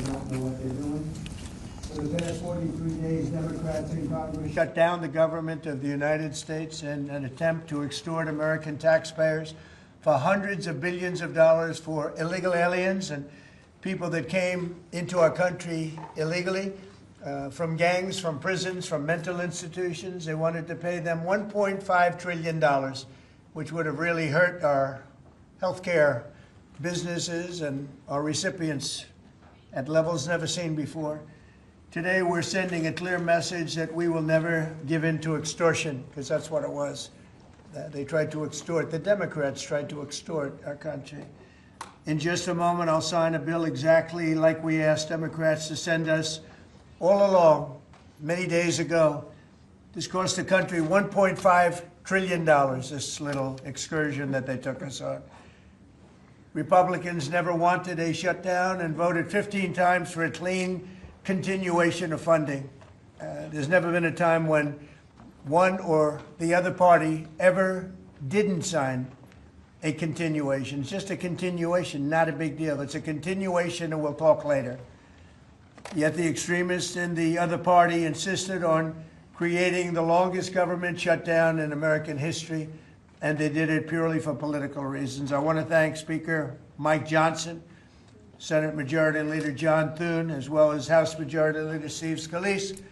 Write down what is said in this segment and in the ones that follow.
don't know what they're doing. For the past 43 days, Democrats in Congress shut down the government of the United States in an attempt to extort American taxpayers for hundreds of billions of dollars for illegal aliens and people that came into our country illegally, from gangs, from prisons, from mental institutions. They wanted to pay them $1.5 trillion, which would have really hurt our healthcare businesses and our recipients at levels never seen before. Today, we're sending a clear message that we will never give in to extortion, because that's what it was. They tried to extort. The Democrats tried to extort our country. In just a moment, I'll sign a bill exactly like we asked Democrats to send us all along, many days ago. This cost the country $1.5 trillion, this little excursion that they took us on. Republicans never wanted a shutdown and voted 15 times for a clean continuation of funding. There's never been a time when one or the other party ever didn't sign a continuation. It's just a continuation, not a big deal. It's a continuation, and we'll talk later. Yet the extremists in the other party insisted on creating the longest government shutdown in American history, and they did it purely for political reasons. I want to thank Speaker Mike Johnson, Senate Majority Leader John Thune, as well as House Majority Leader Steve Scalise,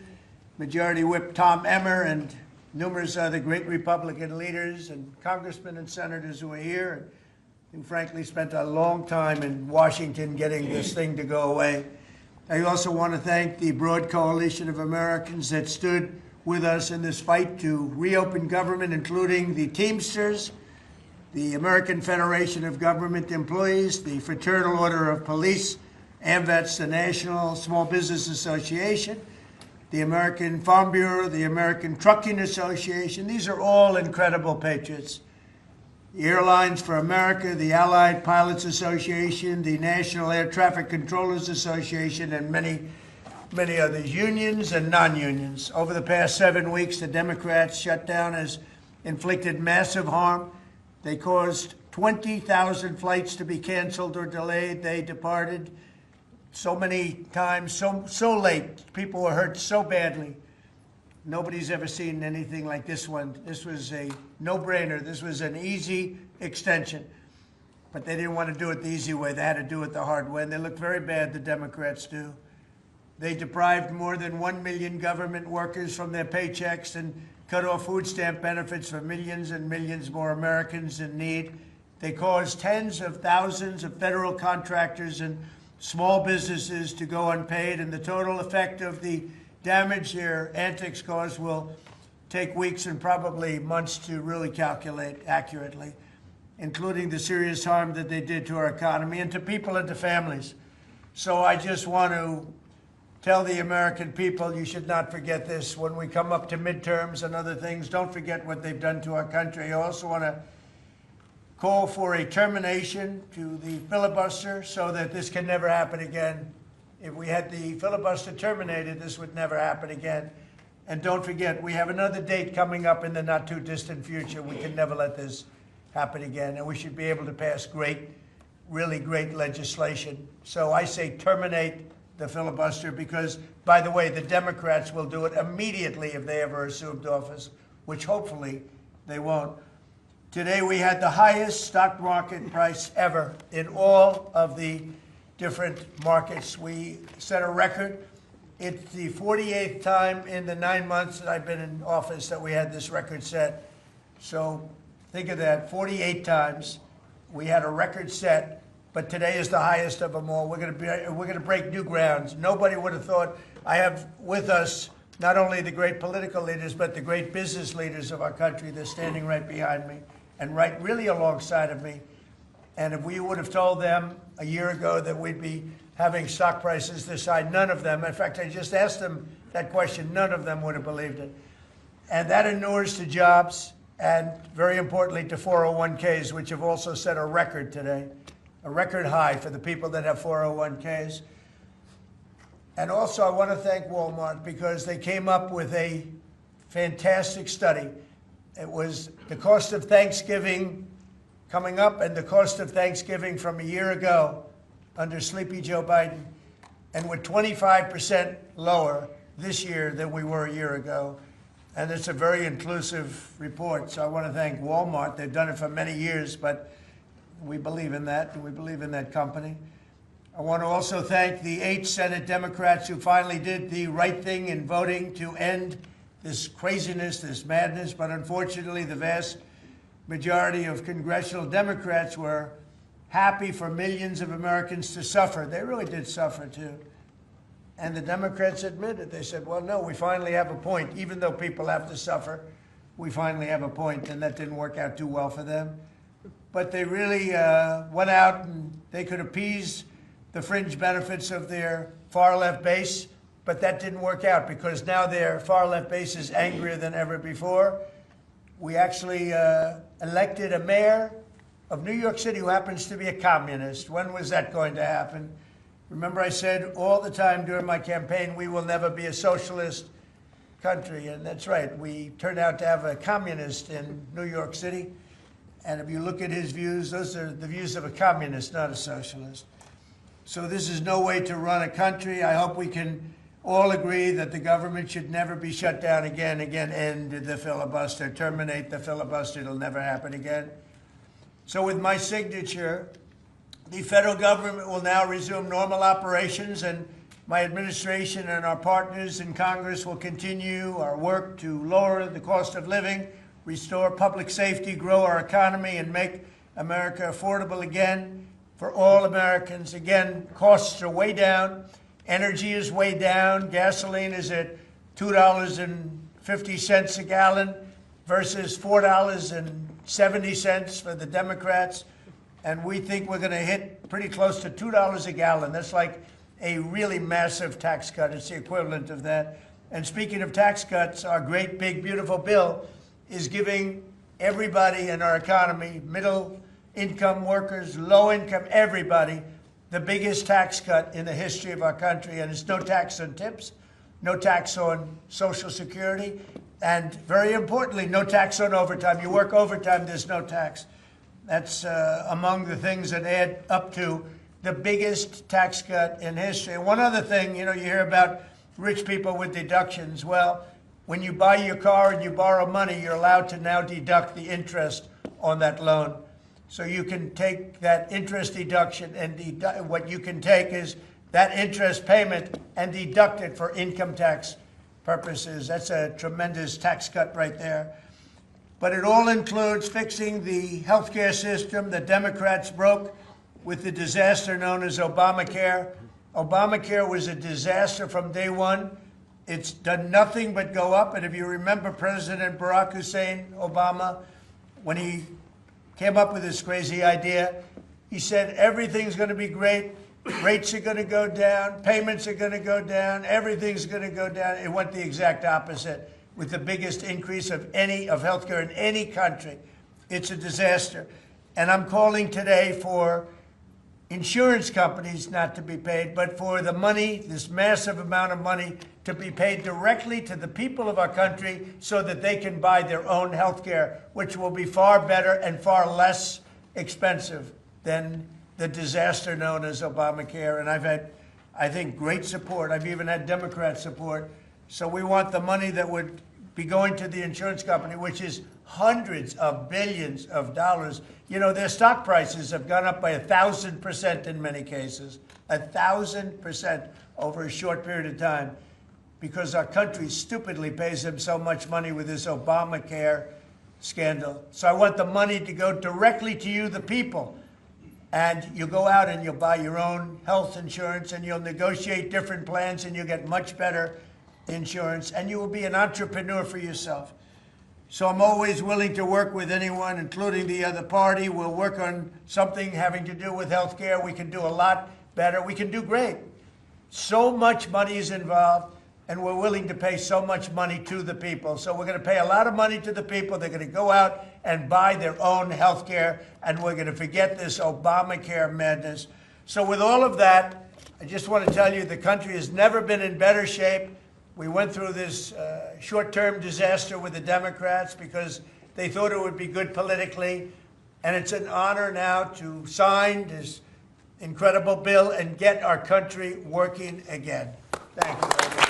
Majority Whip Tom Emmer, and numerous other great Republican leaders and congressmen and senators who are here and who frankly spent a long time in Washington getting this thing to go away. I also want to thank the broad coalition of Americans that stood with us in this fight to reopen government, including the Teamsters, the American Federation of Government Employees, the Fraternal Order of Police, AMVETS, the National Small Business Association, the American Farm Bureau, the American Trucking Association. These are all incredible patriots. The Airlines for America, the Allied Pilots Association, the National Air Traffic Controllers Association, and many others, unions and non-unions. Over the past 7 weeks, the Democrats' shutdown has inflicted massive harm. They caused 20,000 flights to be canceled or delayed. They departed so many times, so late. People were hurt so badly. Nobody's ever seen anything like this one. This was a no-brainer. This was an easy extension. But they didn't want to do it the easy way. They had to do it the hard way. And they look very bad, the Democrats do. They deprived more than 1 million government workers from their paychecks and cut off food stamp benefits for millions and millions more Americans in need. They caused tens of thousands of federal contractors and small businesses to go unpaid, and the total effect of the damage their antics caused will take weeks and probably months to really calculate accurately, including the serious harm that they did to our economy and to people and to families. So I just want to tell the American people, you should not forget this. When we come up to midterms and other things, don't forget what they've done to our country. I also want to call for a termination to the filibuster so that this can never happen again. If we had the filibuster terminated, this would never happen again. And don't forget, we have another date coming up in the not-too-distant future. We can never let this happen again, and we should be able to pass great, really great legislation. So I say terminate the filibuster because, by the way, the Democrats will do it immediately if they ever assumed office, which hopefully they won't. Today we had the highest stock market price ever in all of the different markets. We set a record. It's the 48th time in the 9 months that I've been in office that we had this record set. So think of that, 48 times we had a record set, but today is the highest of them all. We're going to break new grounds. Nobody would have thought. I have with us not only the great political leaders, but the great business leaders of our country. They're standing right behind me and right really alongside of me. And if we would have told them a year ago that we'd be having stock prices this high, none of them, in fact, I just asked them that question, none of them would have believed it. And that inures to jobs and, very importantly, to 401ks, which have also set a record today, a record high for the people that have 401ks. And also, I want to thank Walmart because they came up with a fantastic study. It was the cost of Thanksgiving coming up and the cost of Thanksgiving from a year ago under Sleepy Joe Biden. and we're 25% lower this year than we were a year ago. And it's a very inclusive report. So I want to thank Walmart. They've done it for many years, but we believe in that, and we believe in that company. I want to also thank the 8 Senate Democrats who finally did the right thing in voting to end this craziness, this madness. But unfortunately, the vast majority of congressional Democrats were happy for millions of Americans to suffer. They really did suffer, too. And the Democrats admitted, they said, well, no, we finally have a point. Even though people have to suffer, we finally have a point, and that didn't work out too well for them. But they really went out and they could appease the fringe benefits of their far-left base, but that didn't work out because now their far-left base is angrier than ever before. We actually elected a mayor of New York City who happens to be a communist. When was that going to happen? Remember, I said all the time during my campaign, we will never be a socialist country, and that's right. We turned out to have a communist in New York City, and if you look at his views, those are the views of a communist, not a socialist. So this is no way to run a country. I hope we can all agree that the government should never be shut down again, end the filibuster, terminate the filibuster. It'll never happen again. So with my signature, the federal government will now resume normal operations, and my administration and our partners in Congress will continue our work to lower the cost of living, restore public safety, grow our economy, and make America affordable again for all Americans. Again, costs are way down. Energy is way down. Gasoline is at $2.50 a gallon versus $4.70 for the Democrats. And we think we're going to hit pretty close to $2 a gallon. That's like a really massive tax cut. It's the equivalent of that. And speaking of tax cuts, our great, big, beautiful bill is giving everybody in our economy, middle income workers, low income, everybody, the biggest tax cut in the history of our country. And it's no tax on tips, no tax on Social Security, and very importantly, no tax on overtime. You work overtime, there's no tax. That's among the things that add up to the biggest tax cut in history. And one other thing, you hear about rich people with deductions. Well, when you buy your car and you borrow money, you're allowed to now deduct the interest on that loan. So you can take that interest deduction, and what you can take is that interest payment and deduct it for income tax purposes. That's a tremendous tax cut right there. But it all includes fixing the healthcare system that Democrats broke with the disaster known as Obamacare. Obamacare was a disaster from day one. It's done nothing but go up. And if you remember President Barack Hussein Obama, when he came up with this crazy idea, he said everything's going to be great. Rates are going to go down. Payments are going to go down. Everything's going to go down. It went the exact opposite, with the biggest increase of healthcare in any country. It's a disaster. And I'm calling today for insurance companies not to be paid, but for the money, this massive amount of money, to be paid directly to the people of our country so that they can buy their own health care, which will be far better and far less expensive than the disaster known as Obamacare. And I've had, I think, great support. I've even had Democrat support. So we want the money that would be going to the insurance company, which is hundreds of billions of dollars. Their stock prices have gone up by 1,000% in many cases, 1,000% over a short period of time, because our country stupidly pays them so much money with this Obamacare scandal. So I want the money to go directly to you, the people. And you'll go out and you'll buy your own health insurance, and you'll negotiate different plans, and you'll get much better insurance, and you will be an entrepreneur for yourself. So I'm always willing to work with anyone, including the other party. We'll work on something having to do with health care. We can do a lot better. We can do great. So much money is involved, and we're willing to pay so much money to the people. So we're going to pay a lot of money to the people. They're going to go out and buy their own health care, and we're going to forget this Obamacare madness. So with all of that, I just want to tell you the country has never been in better shape. We went through this short-term disaster with the Democrats because they thought it would be good politically. And it's an honor now to sign this incredible bill and get our country working again. Thank you very much.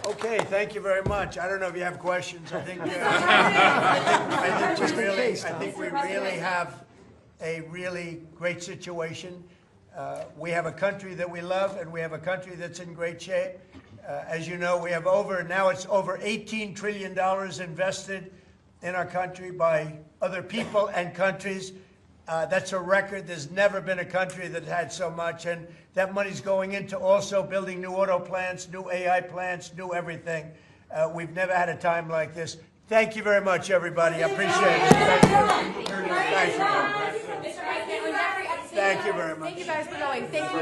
Okay, thank you very much. I don't know if you have questions. I think we really have a really great situation. We have a country that we love, and we have a country that's in great shape. As you know, we have now it's over $18 trillion invested in our country by other people and countries. That's a record. There's never been a country that had so much, and that money's going into also building new auto plants, new AI plants, new everything. We've never had a time like this. Thank you very much, everybody. I appreciate it. Thank you. Thank you very much. Thank you guys for going. Thank you.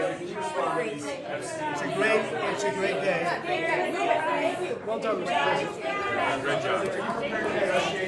It's a great day. Thank you. Well done, Mr. President. Great job.